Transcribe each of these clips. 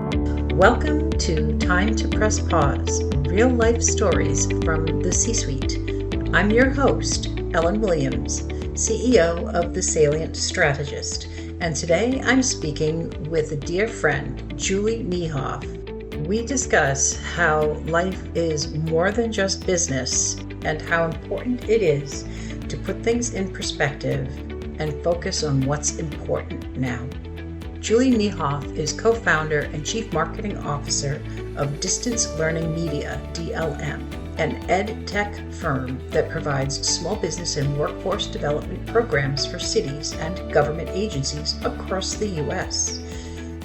Welcome to Time to Press Pause, real life stories from the C-suite. I'm your host, Ellen Williams, CEO of The Salient Strategist, and today I'm speaking with a dear friend, Julie Niehoff. We discuss how life is more than just business and how important it is to put things in perspective and focus on what's important now. Julie Niehoff is co-founder and chief marketing officer of Distance Learning Media, DLM, an ed tech firm that provides small business and workforce development programs for cities and government agencies across the U.S.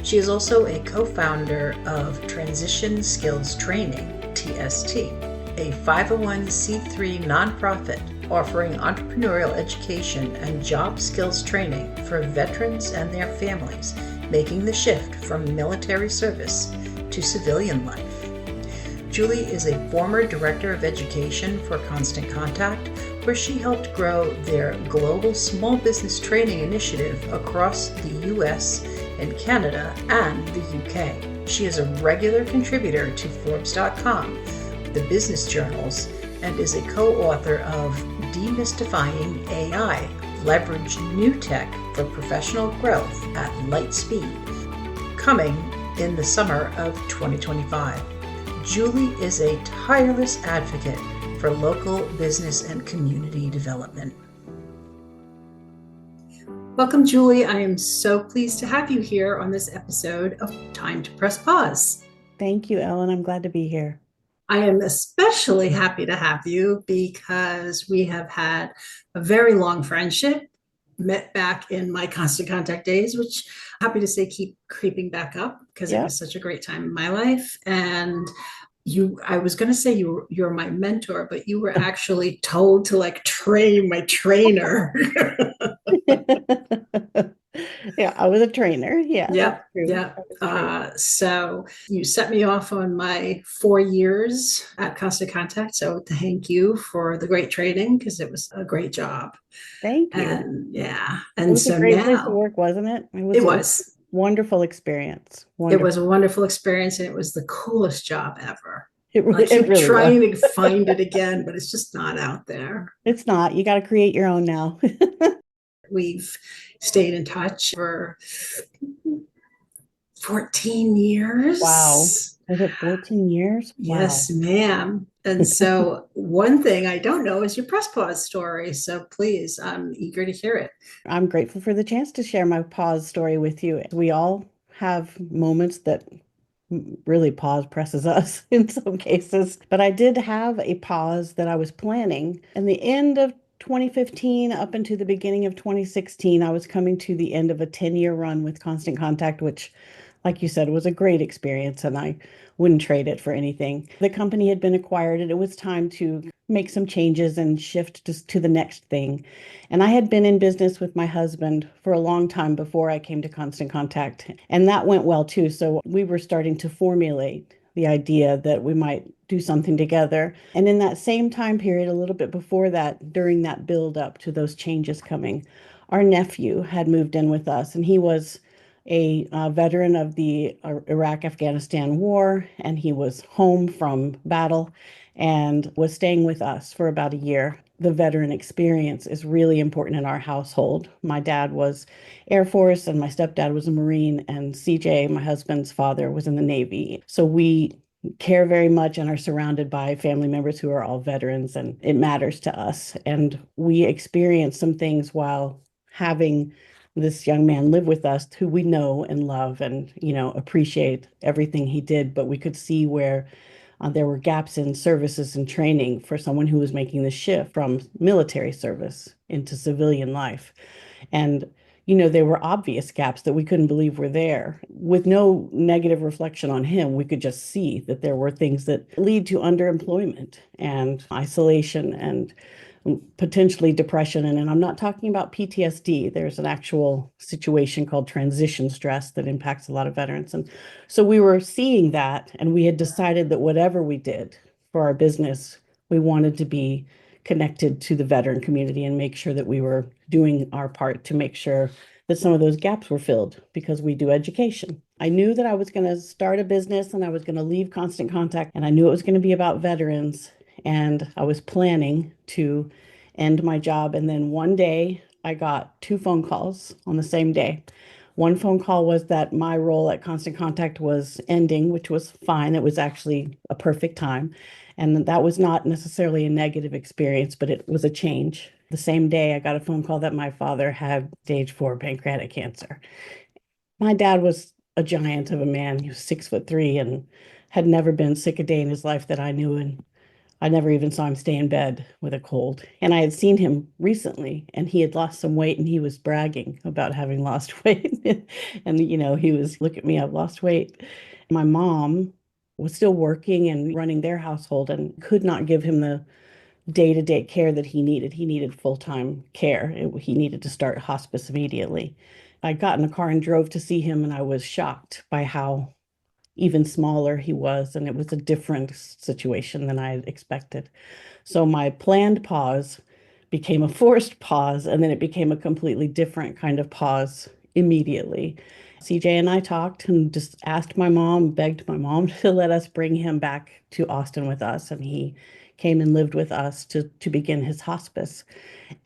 She is also a co-founder of Transition Skills Training, TST, a 501c3 nonprofit offering entrepreneurial education and job skills training for veterans and their families making the shift from military service to civilian life. Julie is a former director of education for Constant Contact, where she helped grow their global small business training initiative across the US and Canada and the UK. She is a regular contributor to Forbes.com, the business journals, and is a co-author of Demystifying AI, Leverage New Tech for Professional Growth at Light Speed, coming in the summer of 2025. Julie is a tireless advocate for local business and community development. Welcome, Julie. I am so pleased to have you here on this episode of Time to Press Pause. Thank you, Ellen. I'm glad to be here. I am especially happy to have you because we have had a very long friendship, met back in my Constant Contact days, which I'm happy to say keep creeping back up because It was such a great time in my life. And I was going to say you're my mentor, but you were actually told to train my trainer. Yeah, I was a trainer. Yeah. Yeah. So you set me off on my 4 years at Constant Contact. So thank you for the great training because it was a great job. Thank you. And it was so a great now, place to work, wasn't it? It was a wonderful experience. It was a wonderful experience, and it was the coolest job ever. It really trying was. to find it again, but it's just not out there. It's not. You got to create your own now. We've stayed in touch for 14 years. Wow. Was it 14 years? Yes, ma'am. And so one thing I don't know is your press pause story. So please, I'm eager to hear it. I'm grateful for the chance to share my pause story with you. We all have moments that really pause presses us in some cases. But I did have a pause that I was planning. In the end of 2015 up into the beginning of 2016, I was coming to the end of a 10-year run with Constant Contact, which, like you said, was a great experience, and I wouldn't trade it for anything. The company had been acquired, and it was time to make some changes and shift to the next thing. And I had been in business with my husband for a long time before I came to Constant Contact, and that went well too. So we were starting to formulate the idea that we might do something together. And in that same time period, a little bit before that, during that build up to those changes coming, our nephew had moved in with us, and he was a veteran of the Iraq-Afghanistan war, and he was home from battle and was staying with us for about a year. The veteran experience is really important in our household. My dad was Air Force and my stepdad was a Marine, and CJ, my husband's father, was in the Navy. So we care very much and are surrounded by family members who are all veterans, and it matters to us. And we experienced some things while having this young man live with us who we know and love and, appreciate everything he did, but we could see where there were gaps in services and training for someone who was making the shift from military service into civilian life. And, there were obvious gaps that we couldn't believe were there. With no negative reflection on him, we could just see that there were things that lead to underemployment and isolation and potentially depression. And I'm not talking about PTSD. There's an actual situation called transition stress that impacts a lot of veterans. And so we were seeing that, and we had decided that whatever we did for our business, we wanted to be connected to the veteran community and make sure that we were doing our part to make sure that some of those gaps were filled because we do education. I knew that I was going to start a business and I was going to leave Constant Contact, and I knew it was going to be about veterans. And I was planning to end my job. And then one day I got two phone calls on the same day. One phone call was that my role at Constant Contact was ending, which was fine. It was actually a perfect time. And that was not necessarily a negative experience, but it was a change. The same day, I got a phone call that my father had stage 4 pancreatic cancer. My dad was a giant of a man. He was 6'3" and had never been sick a day in his life that I knew. And I never even saw him stay in bed with a cold. And I had seen him recently, and he had lost some weight, and he was bragging about having lost weight. And, he was, look at me, I've lost weight. My mom was still working and running their household and could not give him the day-to-day care that he needed. He needed full-time care. He needed to start hospice immediately. I got in a car and drove to see him, and I was shocked by how even smaller he was, and it was a different situation than I had expected. So my planned pause became a forced pause, and then it became a completely different kind of pause immediately. CJ and I talked and just asked my mom, begged my mom to let us bring him back to Austin with us, and he came and lived with us to begin his hospice.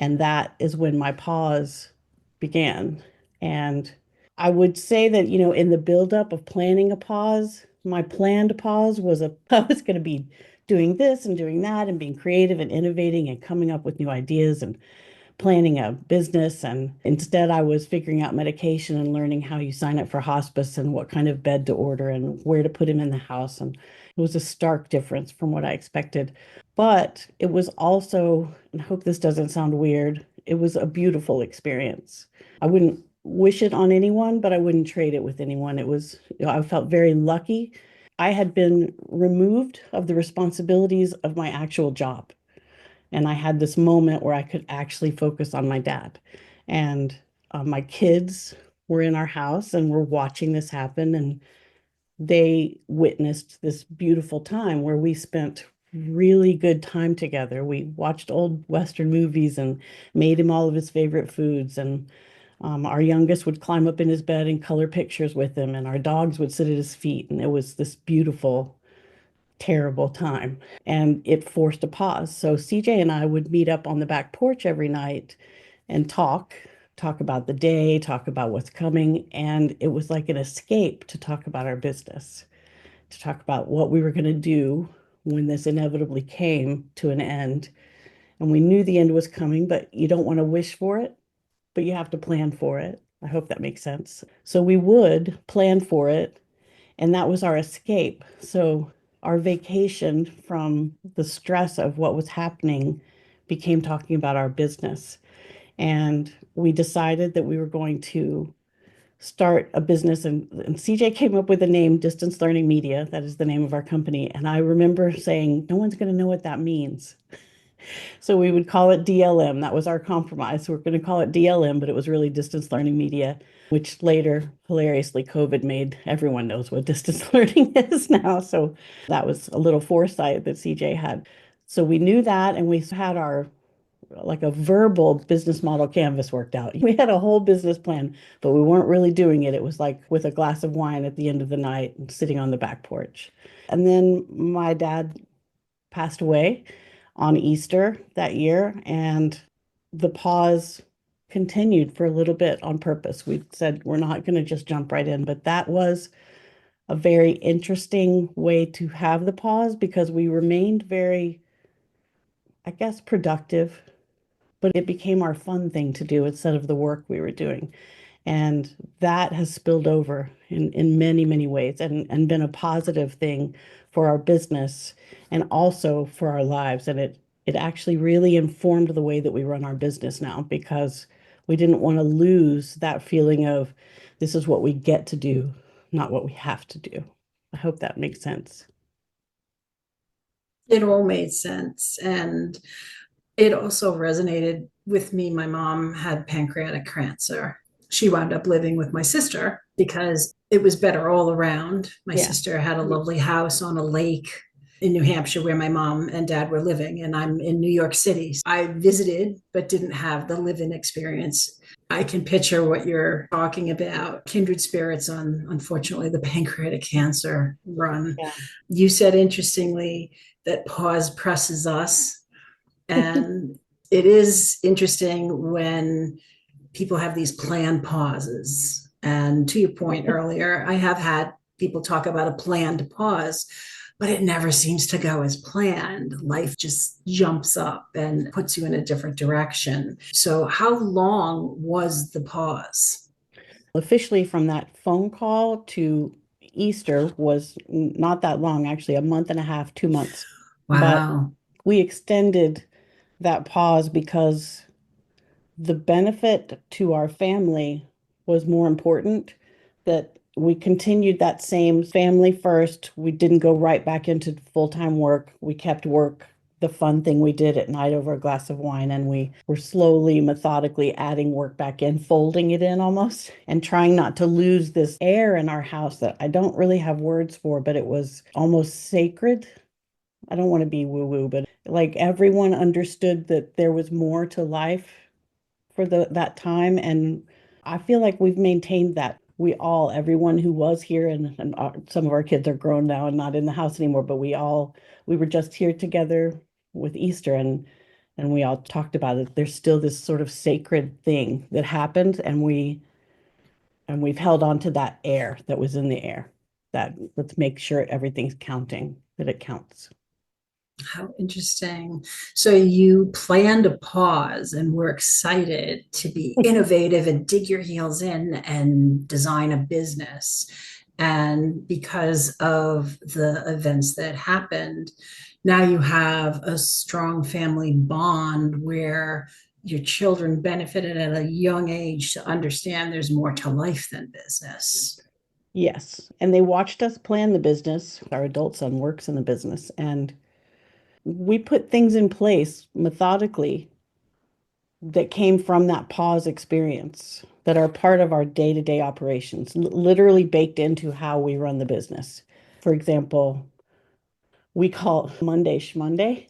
And that is when my pause began. And I would say that, in the buildup of planning a pause, my planned pause was I was going to be doing this and doing that and being creative and innovating and coming up with new ideas and planning a business. And instead, I was figuring out medication and learning how you sign up for hospice and what kind of bed to order and where to put him in the house. And it was a stark difference from what I expected. But it was also, and I hope this doesn't sound weird, it was a beautiful experience. I wouldn't wish it on anyone, but I wouldn't trade it with anyone. It was, I felt very lucky. I had been removed of the responsibilities of my actual job. And I had this moment where I could actually focus on my dad. And my kids were in our house and were watching this happen. And they witnessed this beautiful time where we spent really good time together. We watched old Western movies and made him all of his favorite foods. And our youngest would climb up in his bed and color pictures with him. And our dogs would sit at his feet. And it was this beautiful, terrible time. And it forced a pause. So CJ and I would meet up on the back porch every night and talk about the day, talk about what's coming. And it was like an escape to talk about our business, to talk about what we were going to do when this inevitably came to an end. And we knew the end was coming, but you don't want to wish for it, but you have to plan for it. I hope that makes sense. So we would plan for it, and that was our escape. So our vacation from the stress of what was happening became talking about our business. And we decided that we were going to start a business. And CJ came up with the name Distance Learning Media. That is the name of our company. And I remember saying, no one's going to know what that means. So we would call it DLM. That was our compromise. So we're going to call it DLM, but it was really Distance Learning Media, which later, hilariously, COVID made everyone knows what distance learning is now. So that was a little foresight that CJ had. So we knew that, and we had our like a verbal business model canvas worked out. We had a whole business plan, but we weren't really doing it. It was like with a glass of wine at the end of the night and sitting on the back porch. And then my dad passed away on Easter that year, and the pause continued for a little bit on purpose. We said we're not going to just jump right in, but that was a very interesting way to have the pause because we remained very, I guess, productive, but it became our fun thing to do instead of the work we were doing. And that has spilled over in many, many ways and been a positive thing for our business and also for our lives. And it actually really informed the way that we run our business now because we didn't want to lose that feeling of this is what we get to do, not what we have to do. I hope that makes sense. It all made sense. And it also resonated with me. My mom had pancreatic cancer. She wound up living with my sister because it was better all around. My Yeah. sister had a lovely house on a lake in New Hampshire where my mom and dad were living, and I'm in New York City. I visited but didn't have the live-in experience. I can picture what you're talking about. Kindred spirits on, unfortunately, the pancreatic cancer run. Yeah. You said interestingly that pause presses us. And it is interesting when people have these planned pauses. And to your point earlier, I have had people talk about a planned pause, but it never seems to go as planned. Life just jumps up and puts you in a different direction. So, how long was the pause? Officially, from that phone call to Easter was not that long, actually, a month and a half, 2 months. But Wow. we extended that pause because the benefit to our family was more important, that we continued that same family first. We didn't go right back into full-time work. We kept work the fun thing we did at night over a glass of wine, and we were slowly, methodically adding work back in, folding it in almost, and trying not to lose this air in our house that I don't really have words for, but it was almost sacred. I don't want to be woo-woo, but like everyone understood that there was more to life for that time, and I feel like we've maintained that. Everyone who was here, and some of our kids are grown now and not in the house anymore, but we were just here together with Easter, and we all talked about it. There's still this sort of sacred thing that happened, and we've held on to that air that was in the air. That let's make sure everything's counting, that it counts. How interesting. So you planned a pause and were excited to be innovative and dig your heels in and design a business. And because of the events that happened, now you have a strong family bond where your children benefited at a young age to understand there's more to life than business. Yes, and they watched us plan the business. Our adult son works in the business, and we put things in place methodically that came from that pause experience that are part of our day-to-day operations, literally baked into how we run the business. For example, we call Monday Schmonday.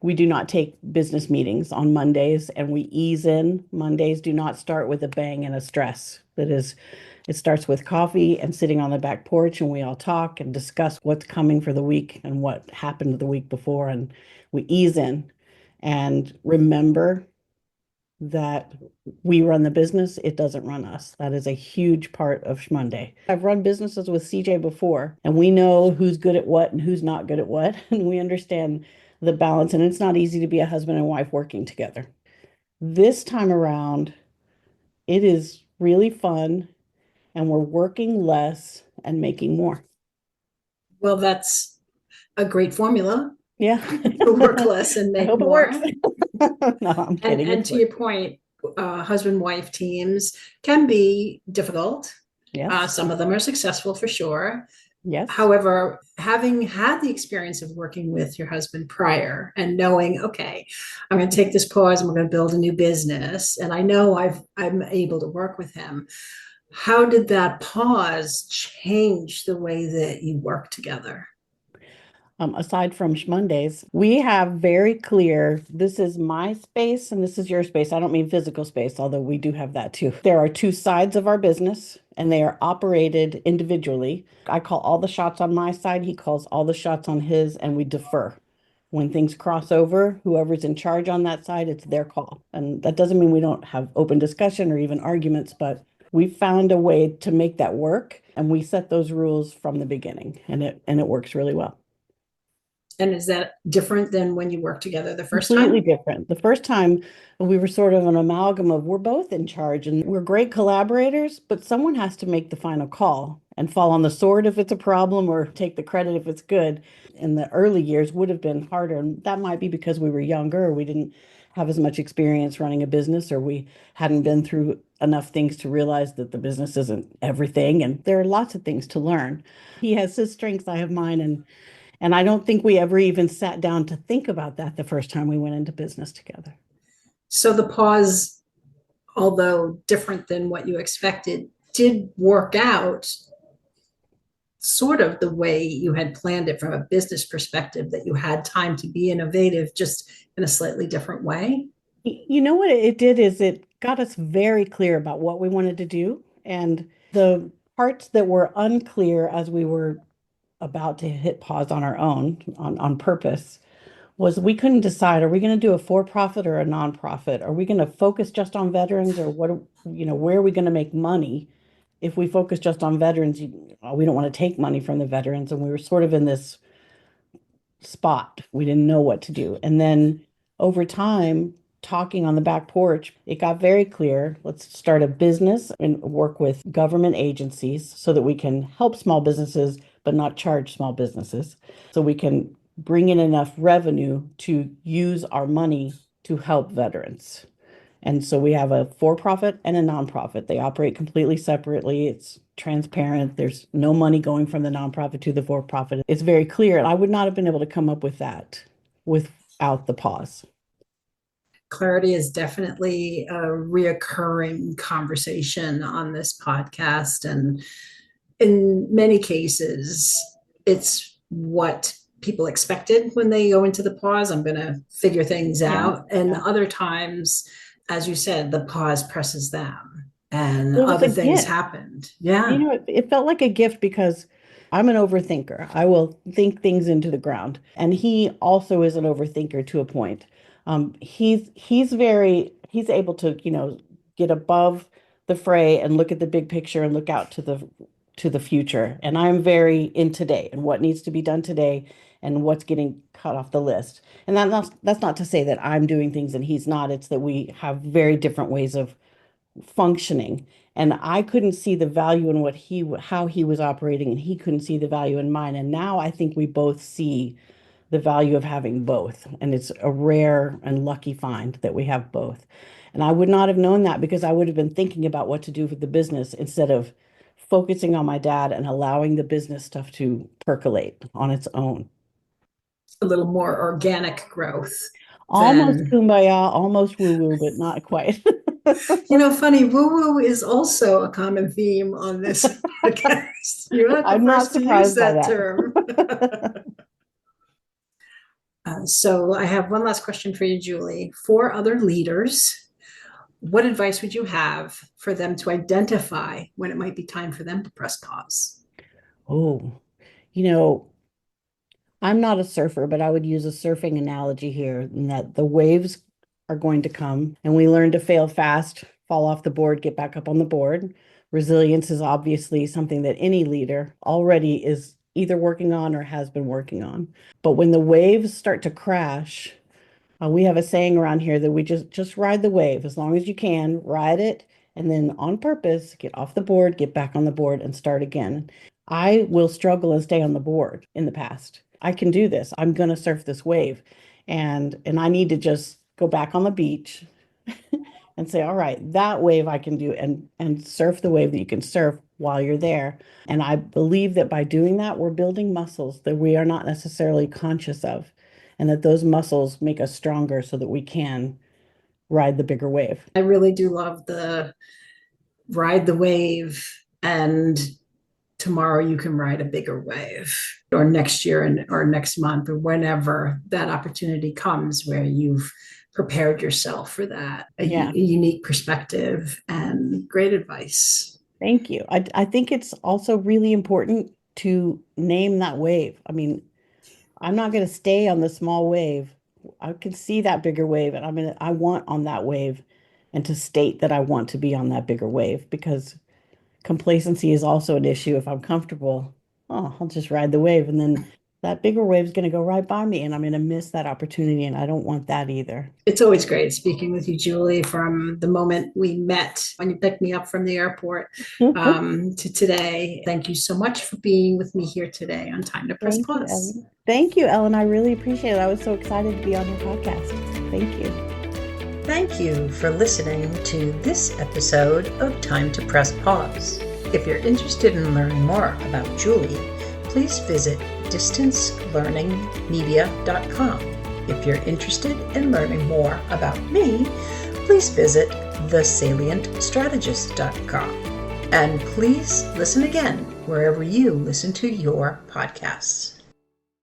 We do not take business meetings on Mondays, and we ease in. Mondays do not start with a bang and a stress. It starts with coffee and sitting on the back porch, and we all talk and discuss what's coming for the week and what happened the week before, and we ease in and remember that we run the business, it doesn't run us. That is a huge part of Schmonday. I've run businesses with CJ before, and we know who's good at what and who's not good at what, and we understand the balance, and it's not easy to be a husband and wife working together. This time around, it is really fun, and we're working less and making more. Well, that's a great formula Yeah. to work less and I make hope it works. more. No, I'm And kidding. and It's to your work. point, husband-wife teams can be difficult. Yes. Some of them are successful for sure. Yes. However, having had the experience of working with your husband prior and knowing, okay, I'm going to take this pause and we're going to build a new business, and I know I'm able to work with him. How did that pause change the way that you work together? Aside from Mondays, we have very clear, this is my space and this is your space. I don't mean physical space, although we do have that too. There are two sides of our business and they are operated individually. I call all the shots on my side, he calls all the shots on his, and we defer. When things cross over, whoever's in charge on that side, it's their call. And that doesn't mean we don't have open discussion or even arguments, but we found a way to make that work, and we set those rules from the beginning, and it works really well. And is that different than when you worked together the first Completely time? different. The first time we were sort of an amalgam of we're both in charge and we're great collaborators, but someone has to make the final call and fall on the sword if it's a problem or take the credit if it's good. In the early years would have been harder. And that might be because we were younger or we didn't have as much experience running a business or we hadn't been through enough things to realize that the business isn't everything. And there are lots of things to learn. He has his strengths, I have mine, and I don't think we ever even sat down to think about that the first time we went into business together. So the pause, although different than what you expected, did work out sort of the way you had planned it from a business perspective, that you had time to be innovative just in a slightly different way. You know what it did is got us very clear about what we wanted to do. And the parts that were unclear as we were about to hit pause on our own, on purpose, was we couldn't decide, are we going to do a for-profit or a nonprofit? Are we going to focus just on veterans, or what, where are we going to make money? If we focus just on veterans, we don't want to take money from the veterans. And we were sort of in this spot. We didn't know what to do. And then over time, talking on the back porch, it got very clear. Let's start a business and work with government agencies so that we can help small businesses, but not charge small businesses. So we can bring in enough revenue to use our money to help veterans. And so we have a for-profit and a nonprofit. They operate completely separately. It's transparent. There's no money going from the nonprofit to the for-profit. It's very clear. And I would not have been able to come up with that without the pause. Clarity is definitely a reoccurring conversation on this podcast. And in many cases, it's what people expected when they go into the pause. I'm going to figure things out. And other times, as you said, the pause presses them and other things happened. Yeah. It felt like a gift because I'm an overthinker. I will think things into the ground. And he also is an overthinker to a point. He's able to, get above the fray and look at the big picture and look out to the future. And I'm very in today and what needs to be done today and what's getting cut off the list. And that's not to say that I'm doing things and he's not. It's that we have very different ways of functioning. And I couldn't see the value in how he was operating, and he couldn't see the value in mine. And now I think we both see the value of having both. And it's a rare and lucky find that we have both. And I would not have known that because I would have been thinking about what to do with the business instead of focusing on my dad and allowing the business stuff to percolate on its own. A little more organic growth. Almost kumbaya, almost woo-woo, but not quite. Funny, woo-woo is also a common theme on this podcast. You're not the first to use that term. So I have one last question for you, Julie. For other leaders, what advice would you have for them to identify when it might be time for them to press pause? Oh, I'm not a surfer, but I would use a surfing analogy here in that the waves are going to come and we learn to fail fast, fall off the board, get back up on the board. Resilience is obviously something that any leader already is either working on or has been working on. But when the waves start to crash, we have a saying around here that we just ride the wave as long as you can, ride it, and then on purpose, get off the board, get back on the board and start again. I will struggle and stay on the board in the past. I can do this. I'm going to surf this wave. And I need to just go back on the beach and say, all right, that wave I can do and surf the wave that you can surf while you're there. And I believe that by doing that, we're building muscles that we are not necessarily conscious of, and that those muscles make us stronger so that we can ride the bigger wave. I really do love the ride the wave, and tomorrow you can ride a bigger wave, or next year or next month, or whenever that opportunity comes where you've prepared yourself for that. A unique perspective and great advice. Thank you. I think it's also really important to name that wave. I mean, I'm not going to stay on the small wave. I can see that bigger wave, and I want on that wave, and to state that I want to be on that bigger wave, because complacency is also an issue. If I'm comfortable, I'll just ride the wave, and then that bigger wave is going to go right by me and I'm going to miss that opportunity, and I don't want that either. It's always great speaking with you, Julie, from the moment we met when you picked me up from the airport to today. Thank you so much for being with me here today on Time to Press Pause. Thank you, Ellen. I really appreciate it. I was so excited to be on your podcast. Thank you. Thank you for listening to this episode of Time to Press Pause. If you're interested in learning more about Julie, please visit distancelearningmedia.com. If you're interested in learning more about me, please visit thesalientstrategist.com. And please listen again wherever you listen to your podcasts.